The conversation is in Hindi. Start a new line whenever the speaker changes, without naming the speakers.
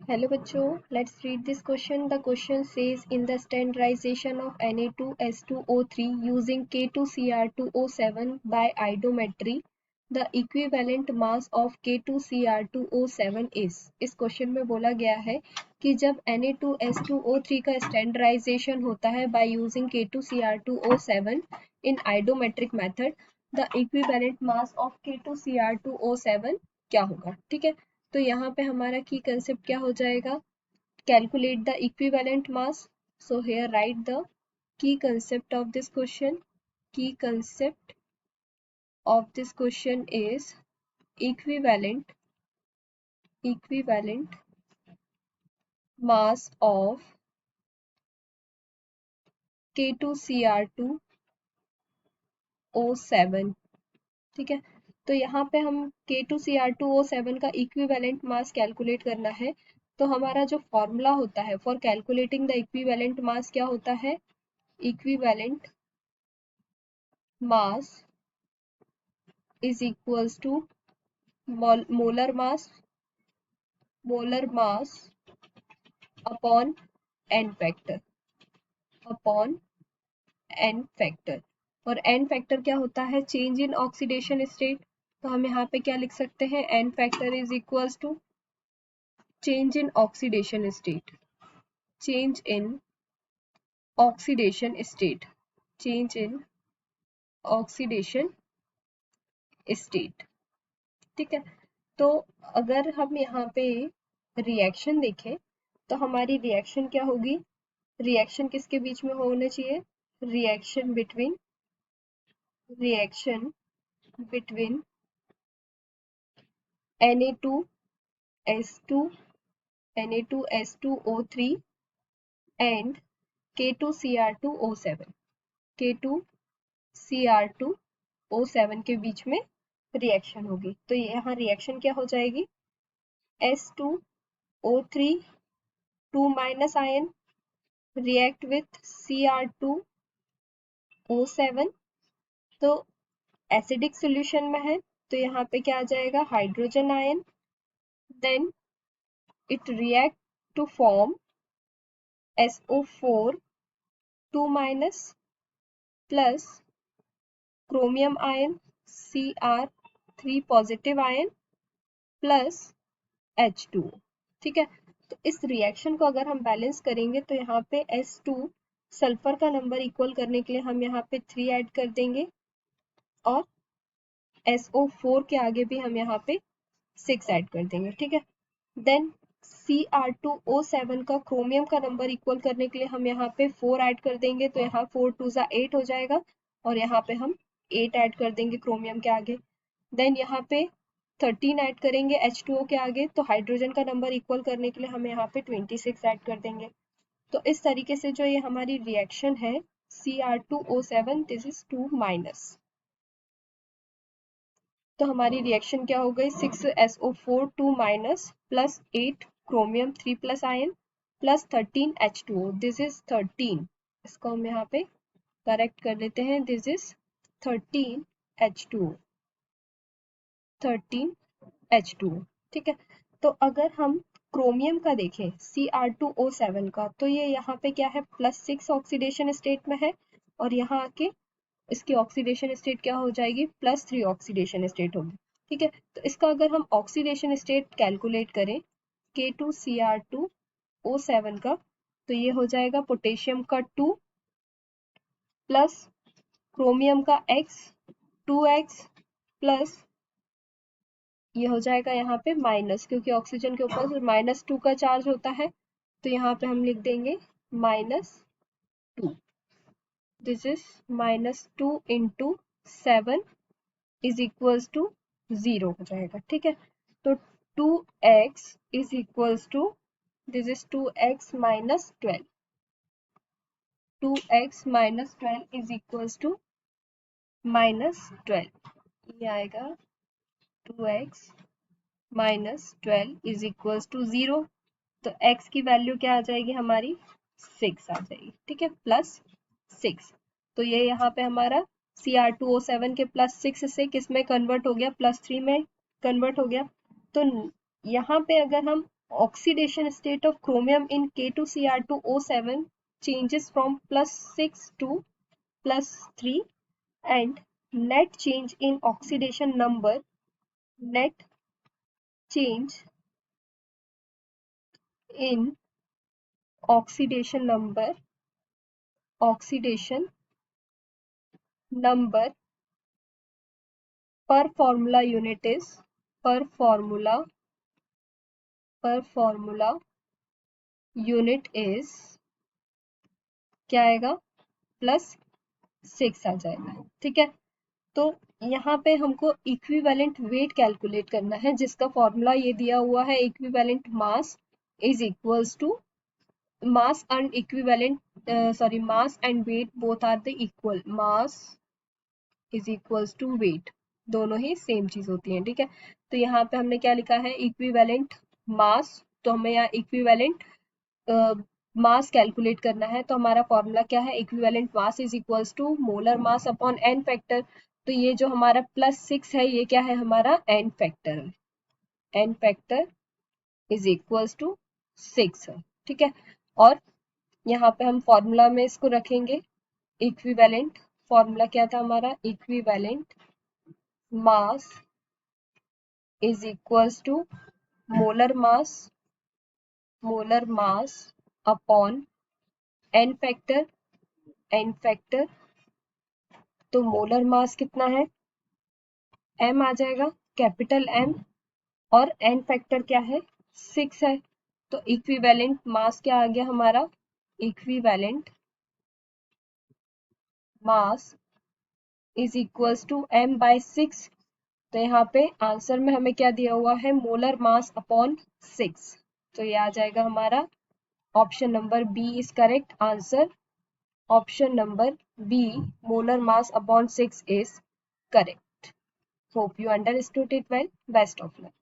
Hello बच्चों, let's read this question. The question says in the standardization of Na2S2O3 using K2Cr2O7 by iodometry, the equivalent mass of K2Cr2O7 is. इस क्वेश्चन में बोला गया है कि जब Na2S2O3 का स्टैंडर्डाइजेशन होता है by using K2Cr2O7 in iodometric method, the equivalent mass of K2Cr2O7 क्या होगा? ठीक है, तो यहाँ पे हमारा की कंसेप्ट क्या हो जाएगा, calculate the equivalent mass. So here write the key concept of this question. Key concept of this question is equivalent mass of K2Cr2O7. ठीक है, तो यहाँ पे हम K2Cr2O7 का इक्विवेलेंट मास कैलकुलेट करना है. तो हमारा जो फॉर्मूला होता है फॉर कैलकुलेटिंग द इक्विवेलेंट मास क्या होता है, equivalent mass is equals to molar mass upon n factor और n फैक्टर क्या होता है, चेंज इन ऑक्सीडेशन स्टेट. तो हम यहाँ पे क्या लिख सकते हैं, n factor is equals to change in oxidation state, change in oxidation state. ठीक है, तो अगर हम यहाँ पे रिएक्शन देखें तो हमारी रिएक्शन क्या होगी, रिएक्शन किसके बीच में होने चाहिए, reaction between Na2S2O3 and K2Cr2O7 के बीच में रिएक्शन होगी. तो यहाँ रिएक्शन क्या हो जाएगी, S2O3 2 minus ion react with Cr2O7. तो एसिडिक सॉल्यूशन में है तो यहाँ पे क्या आ जाएगा, hydrogen ion. Then it react to form SO4 2 minus plus chromium ion Cr3 positive ion plus H2. ठीक है, तो इस रिएक्शन को अगर हम बैलेंस करेंगे तो यहाँ पे S2 सल्फर का नंबर इक्वल करने के लिए हम यहाँ पे 3 ऐड कर देंगे और SO4 के आगे भी हम यहाँ पे 6 ऐड कर देंगे. ठीक है, देन Cr2O7 का क्रोमियम का नंबर इक्वल करने के लिए हम यहाँ पे 4 ऐड कर देंगे. तो यहाँ 4 2 8 हो जाएगा और यहाँ पे हम 8 ऐड कर देंगे क्रोमियम के आगे. देन यहाँ पे 13 ऐड करेंगे H2O के आगे, तो हाइड्रोजन का नंबर इक्वल करने के लिए हम यहाँ पे 26 ऐड कर देंगे. तो इस तरीके से जो ये हमारी रिएक्शन है Cr2O7 दिस इज 2 माइनस, तो हमारी रिएक्शन क्या हो गई, 6SO4 2 minus plus 8 chromium 3 plus ion plus 13 H2O. This is 13, इसको हम यहाँ पे करेक्ट कर लेते हैं, दिस इज 13 H2O. ठीक है, तो अगर हम क्रोमियम का देखें Cr2O7 का, तो ये यहाँ पे क्या है, +6 ऑक्सीडेशन स्टेट में है और यहाँ आके इसकी ऑक्सीडेशन स्टेट क्या हो जाएगी, +3 ऑक्सीडेशन स्टेट होगी. ठीक है, तो इसका अगर हम ऑक्सीडेशन स्टेट कैलकुलेट करें K2Cr2O7 का, तो ये हो जाएगा पोटेशियम का 2 प्लस क्रोमियम का X 2X प्लस ये हो जाएगा यहाँ पे माइनस, क्योंकि ऑक्सीजन के ऊपर -2 का चार्ज होता है, तो यहाँ पे हम लिख देंगे -2. This is -2 into 7 is equals to 0 हो जाएगा. ठीक है, तो 2x is equals to, this is 2x minus 12, 2x minus 12 is equals to -12. ये आएगा 2x minus 12 is equals to 0. तो x की वैल्यू क्या आ जाएगी हमारी, 6 आ जाएगी. ठीक है, +6. तो ये यहाँ पे हमारा Cr2O7 के +6 से किस में कन्वर्ट हो गया, +3 में कन्वर्ट हो गया. तो यहाँ पे अगर हम oxidation state of chromium in K2Cr2O7 changes from +6 to +3 and net change in oxidation number, net change in oxidation number per formula unit is क्या आएगा +6 आ जाएगा। ठीक है, तो यहाँ पे हमको इक्विवेलेंट वेट कैलकुलेट करना है जिसका फॉर्मूला ये दिया हुआ है, equivalent mass is equals to mass and equivalent mass and weight both are the equal, mass is equals to weight, दोनों ही सेम चीज होती है। ठीक है, तो यहाँ पे हमने क्या लिखा है, इक्विवेलेंट मास, तो हमें यहाँ इक्विवेलेंट मास कैलकुलेट करना है, तो हमारा फॉर्मूला क्या है, equivalent mass is equals to molar mass upon n factor. तो ये जो हमारा +6 है ये क्या है, हमारा एन फैक्टर है, n factor is equals to 6 है। ठीक है, और यहाँ पे हम फॉर्मूला में इसको रखेंगे, इक्विवेलेंट फॉर्मूला क्या था हमारा, equivalent mass is equals to molar mass upon n factor, तो मोलर मास कितना है, m आ जाएगा, कैपिटल M, और n फैक्टर क्या है, 6 है, तो इक्विवेलेंट मास क्या आ गया हमारा, equivalent mass is equals to m/6। तो यहाँ पे आंसर में हमें क्या दिया हुआ है, मोलर मास अपॉन 6, तो ये आ जाएगा हमारा option number B is correct answer, option number B molar mass upon 6 is correct. Hope you understood it well. Best of luck.